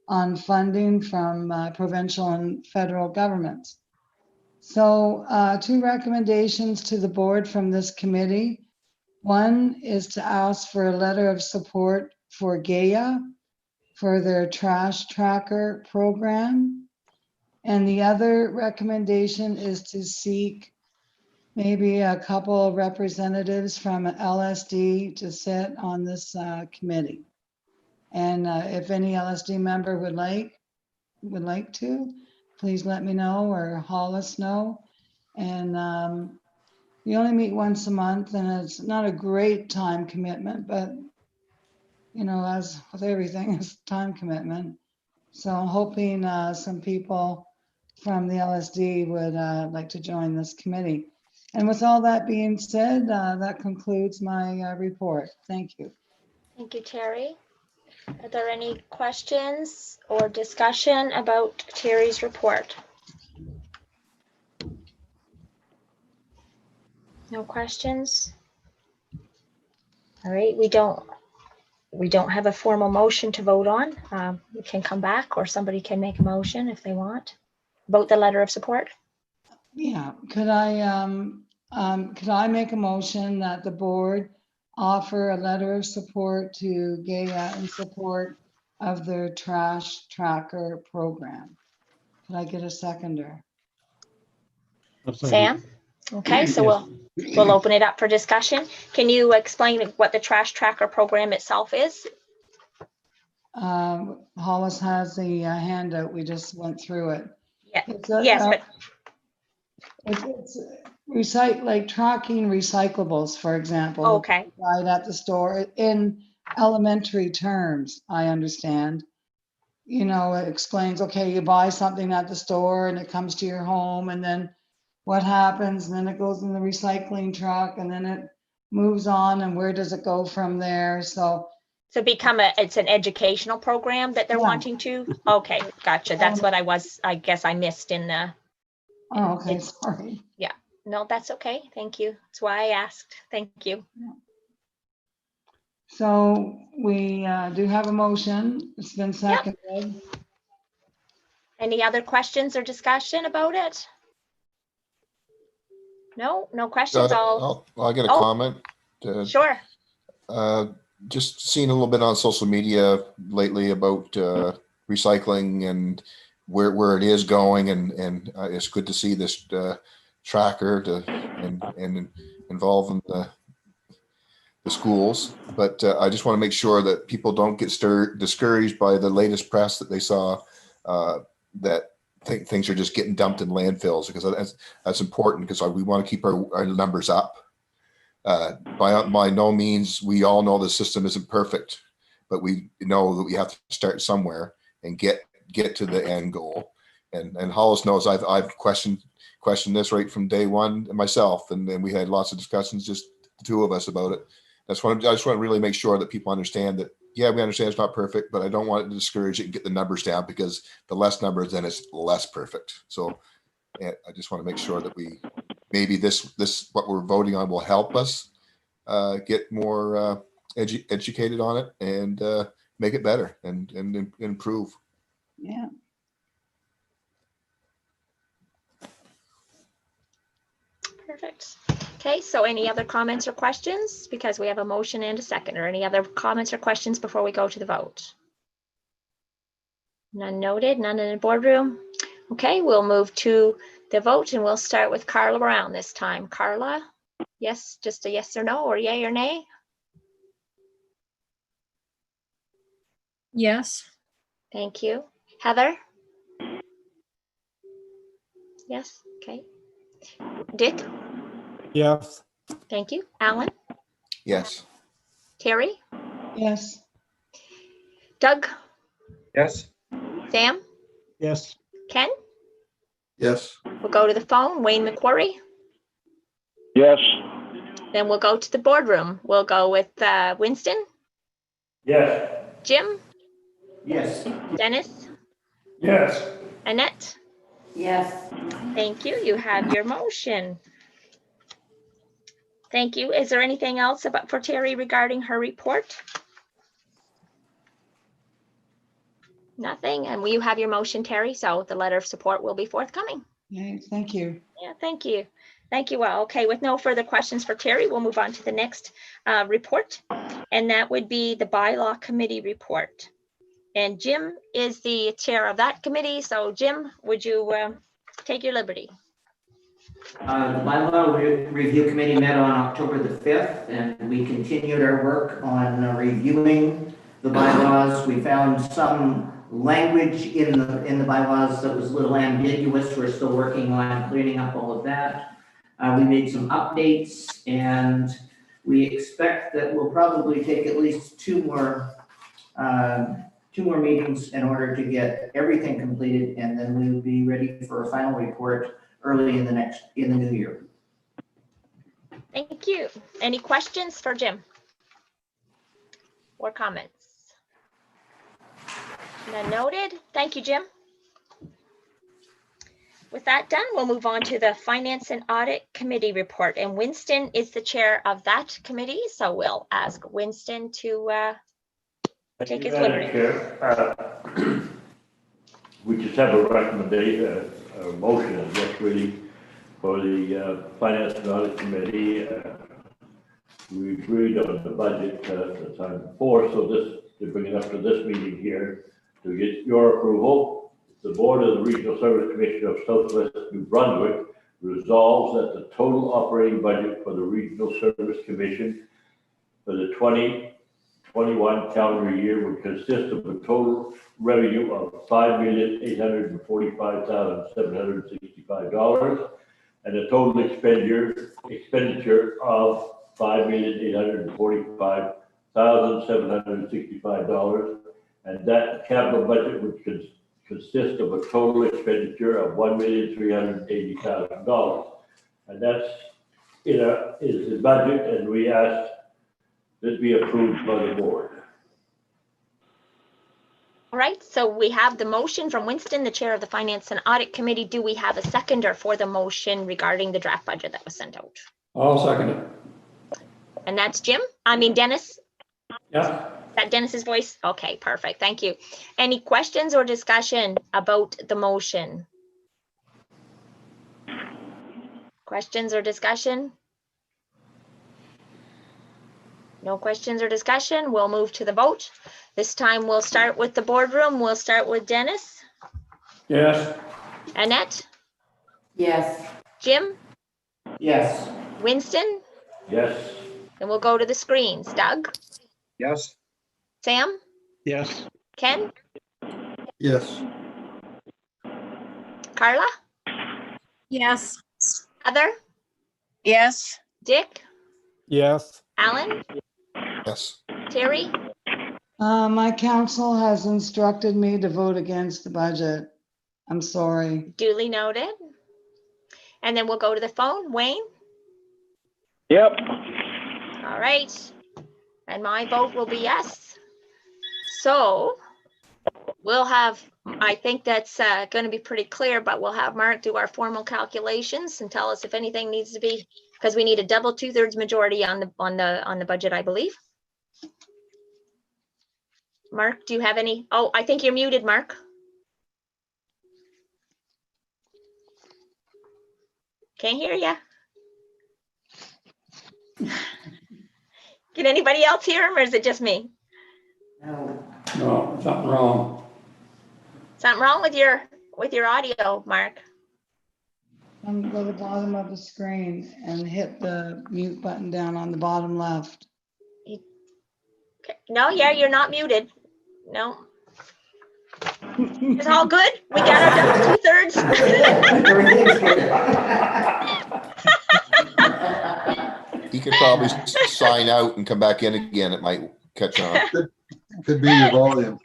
on funding from provincial and federal governments. So 2 recommendations to the board from this committee. One is to ask for a letter of support for GAIA for their trash tracker program. And the other recommendation is to seek maybe a couple of representatives from LSD to sit on this committee. And if any LSD member would like to, please let me know or Hollis know. And we only meet once a month, and it's not a great time commitment, but you know, as with everything, it's time commitment. So I'm hoping some people from the LSD would like to join this committee. And with all that being said, that concludes my report. Thank you. Thank you, Terry. Are there any questions or discussion about Terry's report? No questions? All right, we don't have a formal motion to vote on. We can come back, or somebody can make a motion if they want. Vote the letter of support. Yeah, could I make a motion that the board offer a letter of support to GAIA in support of their trash tracker program? Could I get a seconder? Sam? Okay, so we'll open it up for discussion. Can you explain what the trash tracker program itself is? Hollis has the handout. We just went through it. Yeah. Yes, but it's like tracking recyclables, for example. Okay. Right at the store in elementary terms, I understand. You know, it explains, okay, you buy something at the store and it comes to your home, and then what happens, and then it goes in the recycling truck, and then it moves on, and where does it go from there? So it's an educational program that they're wanting to? Okay, gotcha. That's what I guess I missed in the. Oh, okay, sorry. Yeah, no, that's okay. Thank you. That's why I asked. Thank you. So we do have a motion. It's been seconded. Any other questions or discussion about it? No questions. I'll get a comment. Sure. Just seeing a little bit on social media lately about recycling and where it is going, and it's good to see this tracker and involving the schools. But I just want to make sure that people don't get discouraged by the latest press that they saw that things are just getting dumped in landfills, because that's important, because we want to keep our numbers up. By no means, we all know the system isn't perfect, but we know that we have to start somewhere and get to the end goal. And Hollis knows I've questioned this right from day one myself, and then we had lots of discussions, just the two of us, about it. I just want to really make sure that people understand that, yeah, we understand it's not perfect, but I don't want it to discourage it and get the numbers down, because the less numbers, then it's less perfect. So I just want to make sure that maybe this what we're voting on will help us get more educated on it and make it better and improve. Yeah. Perfect. Okay, so any other comments or questions? Because we have a motion and a second. Or any other comments or questions before we go to the vote? None noted, none in the boardroom. Okay, we'll move to the vote, and we'll start with Carla Brown this time. Carla, yes, just a yes or no, or yay or nay? Yes. Thank you. Heather? Yes, okay. Dick, Yes. thank you. Alan, Yes. Terry, Yes. Doug, Yes. Sam, Yes. Ken. Yes. We'll go to the phone. Wayne McQuarrie. Yes. Then we'll go to the boardroom. We'll go with Winston, Yes. Jim, Yes. Dennis, Yes. Annette. Yes. Thank you. You have your motion. Thank you. Is there anything else for Terry regarding her report? Nothing. And you have your motion, Terry, so the letter of support will be forthcoming. Okay, thank you. Yeah, thank you. Thank you all. Okay, with no further questions for Terry, we'll move on to the next report, and that would be the Bylaw Committee report. And Jim is the chair of that committee. So Jim, would you take your liberty? The Bylaw Review Committee met on October the 5th, and we continued our work on reviewing the bylaws. We found some language in the bylaws that was a little ambiguous. We're still working on cleaning up all of that. We made some updates, and we expect that we'll probably take at least two more meetings in order to get everything completed, and then we will be ready for a final report early in the new year. Thank you. Any questions for Jim or comments? None noted. Thank you, Jim. With that done, we'll move on to the Finance and Audit Committee report. And Winston is the chair of that committee, so we'll ask Winston to take his liberty. We just have a recommendation, a motion, I guess, really, for the Finance and Audit Committee. We agreed on the budget the time before, so to bring it up to this meeting here to get your approval. The Board of the Regional Service Commission of Southwest New Brunswick resolves that the total operating budget for the Regional Service Commission for the 2021 calendar year would consist of a total revenue of $5,845,765 and a total expenditure of $5,845,765, and that capital budget would consist of a total expenditure of $1,380,000, and that's is the budget, and we ask that be approved by the board. All right, so we have the motion from Winston, the chair of the Finance and Audit Committee. Do we have a seconder for the motion regarding the draft budget that was sent out? I'll second it. And that's Dennis? Yeah. That Dennis's voice? Okay, perfect. Thank you. Any questions or discussion about the motion? Questions or discussion? No questions or discussion. We'll move to the vote. This time we'll start with the boardroom. We'll start with Dennis. Yes. Annette? Yes. Jim? Yes. Winston? Yes. And we'll go to the screens. Doug? Yes. Sam? Yes. Ken? Yes. Carla? Yes. Heather? Yes. Dick? Yes. Alan? Yes. Terry? My council has instructed me to vote against the budget. I'm sorry. Duly noted. And then we'll go to the phone. Wayne? Yep. All right. And my vote will be yes. So we'll have, I think that's going to be pretty clear, but we'll have Mark do our formal calculations and tell us if anything needs to be, because we need a double 2/3 majority on the budget, I believe. Mark, do you have any? Oh, I think you're muted, Mark. Can't hear you. Can anybody else hear him, or is it just me? No. No, something wrong. Something wrong with your audio, Mark? Go to the bottom of the screen and hit the mute button down on the bottom left. Okay. No, yeah, you're not muted. No. It's all good? We got our double 2/3? Everything's good. He could probably sign out and come back in again. It might catch on. Could be your volume.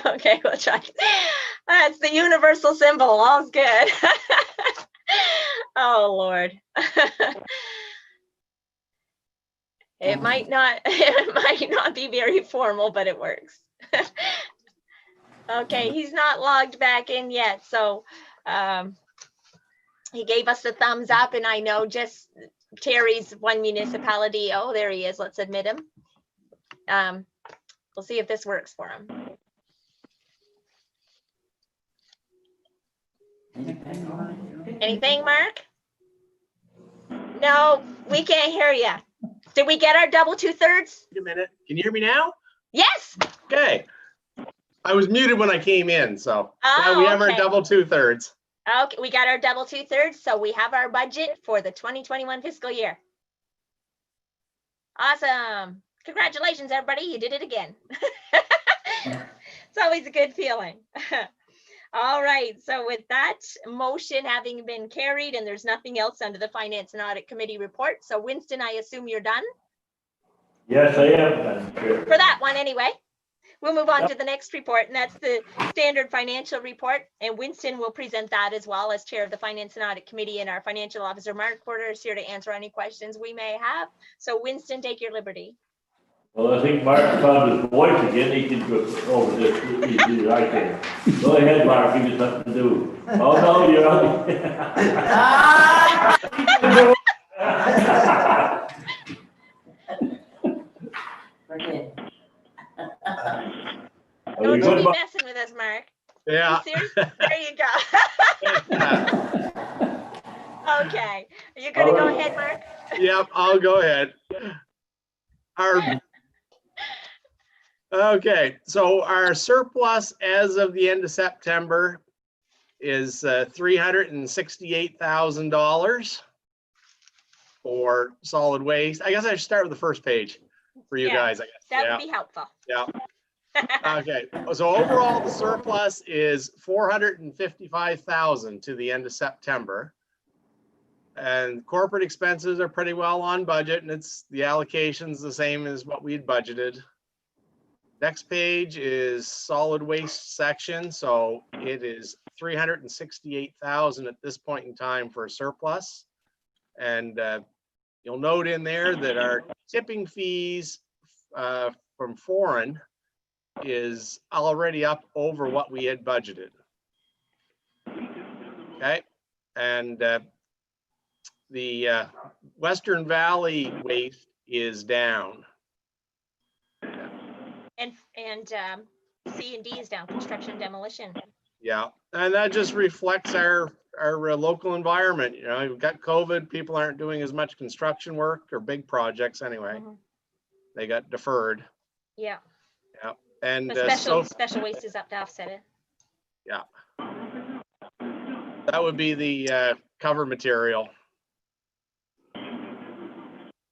Okay, we'll try. That's the universal symbol. All's good. Oh, Lord. It might not be very formal, but it works. Okay, he's not logged back in yet, so he gave us the thumbs up, and I know just Terry's one municipality. Oh, there he is. Let's admit him. We'll see if this works for him. Anything, Mark? No, we can't hear you. Did we get our double 2/3? Wait a minute. Can you hear me now? Yes. Okay. I was muted when I came in, so now Oh, we have our okay. double 2/3. Okay, we got our double 2/3, so we have our budget for the 2021 fiscal year. Awesome. Congratulations, everybody. You did it again. It's always a good feeling. All right, so with that motion having been carried, and there's nothing else under the Finance and Audit Committee report. So Winston, I assume you're done Yes, I am, Madam Chair. for that one anyway. We'll move on to the next report, and that's the standard financial report. And Winston will present that as well as chair of the Finance and Audit Committee, and our financial officer, Mark Porter, is here to answer any questions we may have. So Winston, take your liberty. Well, I think Mark found his voice again. He can go over this easy right there. Go ahead, Mark, give me something to do. Oh, no, you're on. Don't you be messing with us, Mark. Yeah. You serious? There you go. Okay, you're gonna go ahead, Mark? Yep, I'll go ahead. Okay, so our surplus as of the end of September is $368,000 for solid waste. I guess I should start with the first page for you guys, I guess. That would be helpful. Yeah. Okay, so overall the surplus is $455,000 to the end of September. And corporate expenses are pretty well on budget, and it's the allocation's the same as what we'd budgeted. Next page is solid waste section. So it is $368,000 at this point in time for a surplus. And you'll note in there that our tipping fees from foreign is already up over what we had budgeted. Okay, and the Western Valley waste is down. And C&D is down, construction demolition. Yeah, and that just reflects our local environment. You know, we've got COVID, people aren't doing as much construction work or big projects anyway. They got deferred. Yeah. Yeah, and The special waste is up to offset it. Yeah, that would be the cover material.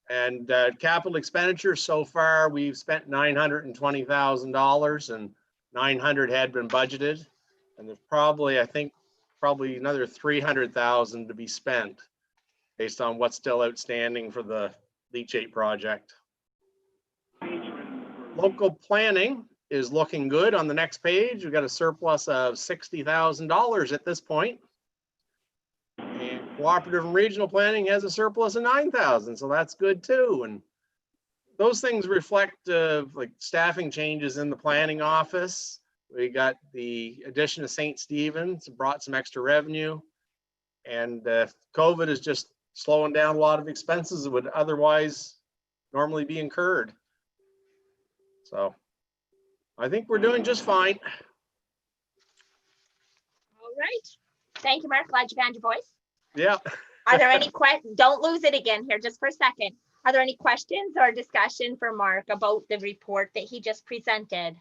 And capital expenditures so far, we've spent $920,000, and 900 had been budgeted. And there's probably, I think, another 300,000 to be spent based on what's still outstanding for the leachate project. Local planning is looking good on the next page. We've got a surplus of $60,000 at this point. And cooperative and regional planning has a surplus of 9,000, so that's good too. And those things reflect like staffing changes in the planning office. We got the addition of St. Stephen's, brought some extra revenue, and COVID is just slowing down a lot of expenses that would otherwise normally be incurred. So I think we're doing just fine. All right. Thank you, Mark. Glad you found your voice. Yeah. Are there any questions? Don't lose it again here, just for a second. Are there any questions or discussion for Mark about the report that he just presented?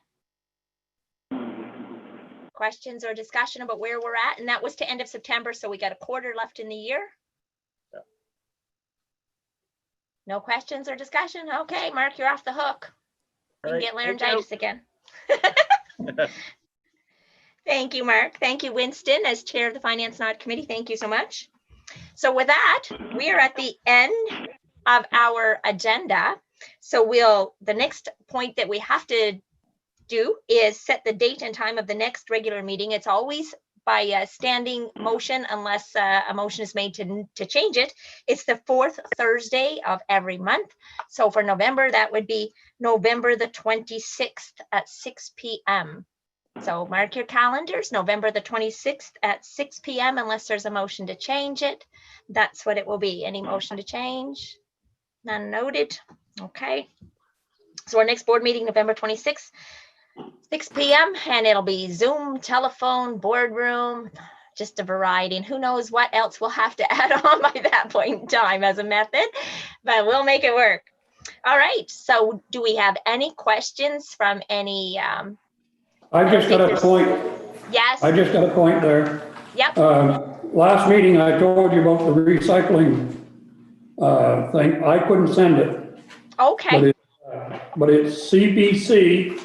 Questions or discussion about where we're at? And that was to end of September, so we got a quarter left in the year. Yeah. No questions or discussion? Okay, Mark, you're off the hook. You can get laryngitis again. Thank you, Mark. Thank you, Winston, as Chair of the Finance and Audit Committee. Thank you so much. So with that, we are at the end of our agenda. So the next point that we have to do is set the date and time of the next regular meeting. It's always by a standing motion unless a motion is made to change it. It's the fourth Thursday of every month. So for November, that would be November the 26th at 6 p.m. So mark your calendars, November the 26th at 6 p.m. unless there's a motion to change it. That's what it will be. Any motion to change? None noted. Okay. So our next board meeting, November 26th, 6 p.m. and it'll be Zoom, telephone, boardroom, just a variety. And who knows what else we'll have to add on by that point in time as a method, but we'll make it work. All right. So do we have any questions from any? I just got a point. Yes. I just got a point there. Yep. Last meeting, I told you about the recycling thing. I couldn't send it. Okay. But it's CBC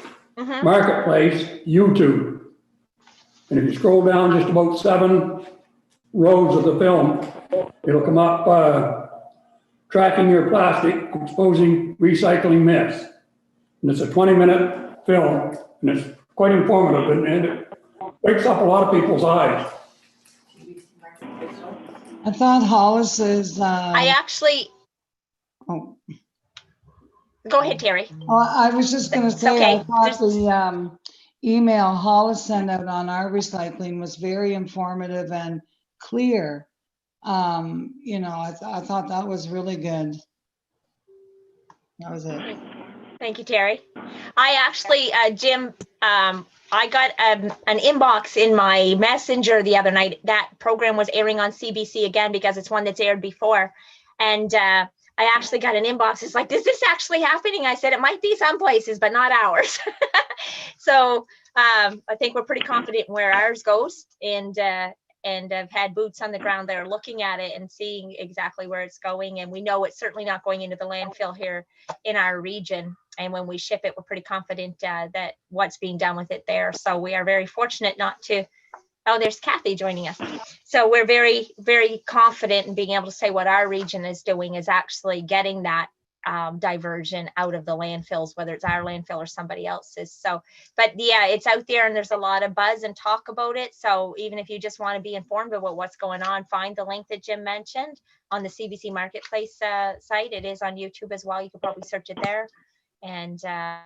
Marketplace YouTube. And if you scroll down just about 7 rows of the film, it'll come up tracking your plastic, exposing recycling myths. And it's a 20-minute film, and it's quite informative, and it wakes up a lot of people's eyes. I thought Hollis's. I actually. Oh. Go ahead, Terry. I was just going to say, okay. I thought the email Hollis sent out on our recycling was very informative and clear. You know, I thought that was really good. That was it. Thank you, Terry. I actually, Jim, I got an inbox in my messenger the other night. That program was airing on CBC again because it's one that's aired before. And I actually got an inbox. It's like, is this actually happening? I said, it might be some places, but not ours. So I think we're pretty confident in where ours goes. And I've had boots on the ground that are looking at it and seeing exactly where it's going. And we know it's certainly not going into the landfill here in our region. And when we ship it, we're pretty confident that what's being done with it there. So we are very fortunate not to. Oh, there's Kathy joining us. So we're very, very confident in being able to say what our region is doing is actually getting that diversion out of the landfills, whether it's our landfill or somebody else's. So, but yeah, it's out there and there's a lot of buzz and talk about it. So even if you just want to be informed about what's going on, find the link that Jim mentioned on the CBC Marketplace site. It is on YouTube as well. You could probably search it there. And I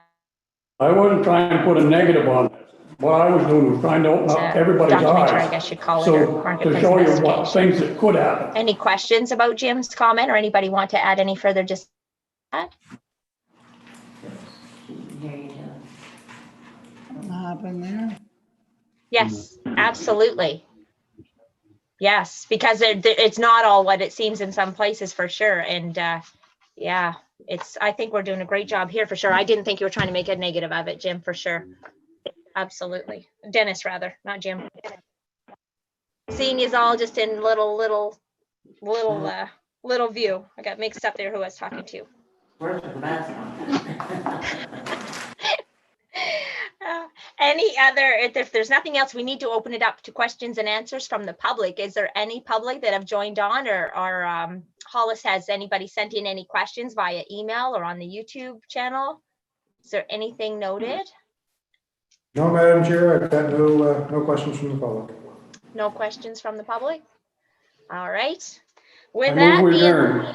wasn't trying to put a negative on it. What I was doing was trying to open up everybody's documentary, eyes. I guess you'd call it, So or marketplace to show you what investigation. things that could happen. Any questions about Jim's comment, or anybody want to add any further? Just that? What happened there? Yes, absolutely. Yes, because it's not all what it seems in some places for sure. And yeah, I think we're doing a great job here for sure. I didn't think you were trying to make a negative of it, Jim, for sure. Absolutely. Dennis, rather, not Jim. Seeing is all just in little view. I got mixed up there who I was talking to. Any other, if there's nothing else, we need to open it up to questions and answers from the public. Is there any public that have joined on, or Hollis, has anybody sent in any questions via email or on the YouTube channel? Is there anything noted? No, Madam Chair, I've got no questions from the public. No questions from the public? All right. With I that move we being, adjourn.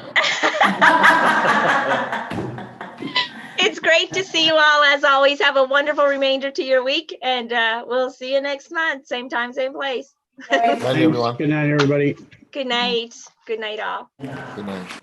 it's great to see you all. As always, have a wonderful remainder to your week, and we'll see you next month. Same time, same place. Good night, everyone. Good night, everybody. Good night. Good night, all. Good night.